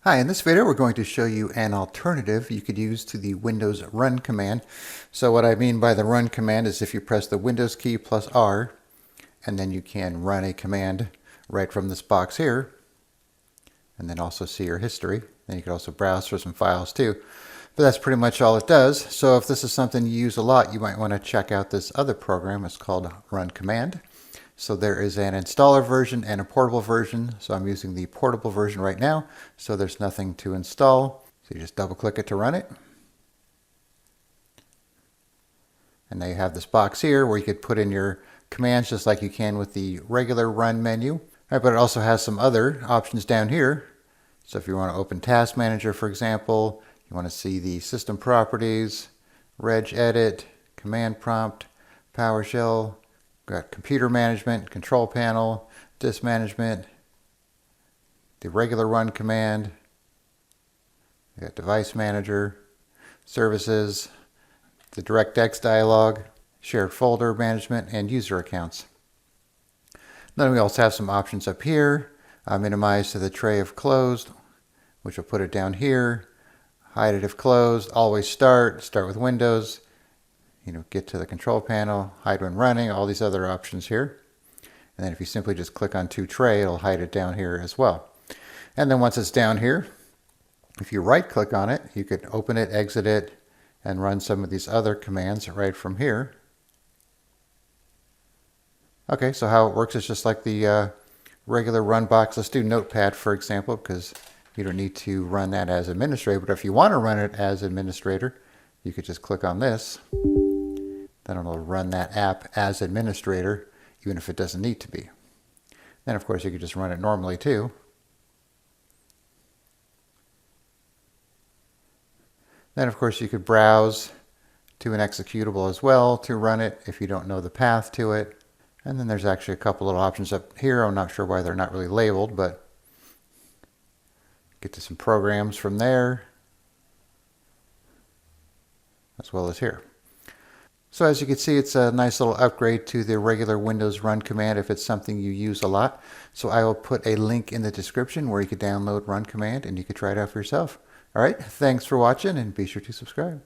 Hi, in this video we're going to show you an alternative you could use to the Windows run command. So what I mean by the run command is if you press the Windows key plus R, and then you can run a command right from this box here, and then also see your history. Then you can also browse for some files too. But that's pretty much all it does. So if this is something you use a lot, you might want to check out this other program. It's called Run Command. So there is an installer version and a portable version. So I'm using the portable version right now. So there's nothing to install. So you just double click it to run it. And now you have this box here where you could put in your commands just like you can with the regular run menu. All right, but it also has some other options down here. So if you want to open Task Manager, for example, you want to see the system properties, reg edit, command prompt, PowerShell, got computer management, control panel, disk management, the regular run command, you got device manager, services, the DirectX dialog, shared folder management, and user accounts. Then we also have some options up here. Minimize to the tray if closed, which will put it down here. Hide it if closed. Always start with Windows. Get to the control panel, hide when running, all these other options here. And then if you simply just click on to tray, it'll hide it down here as well. And then once it's down here, if you right click on it, you could open it, exit it, and run some of these other commands right from here. Okay, so how it works is just like the regular run box. Let's do Notepad, for example, because you don't need to run that as administrator. But if you want to run it as administrator, you could just click on this. Then it'll run that app as administrator, even if it doesn't need to be. Then, of course, you could just run it normally, too. Then, of course, you could browse to an executable as well to run it if you don't know the path to it. And then there's actually a couple little options up here. I'm not sure why they're not really labeled, but get to some programs from there, as well as here. So as you can see, it's a nice little upgrade to the regular Windows run command if it's something you use a lot. So I will put a link in the description where you can download run command and you can try it out for yourself. All right, thanks for watching and be sure to subscribe.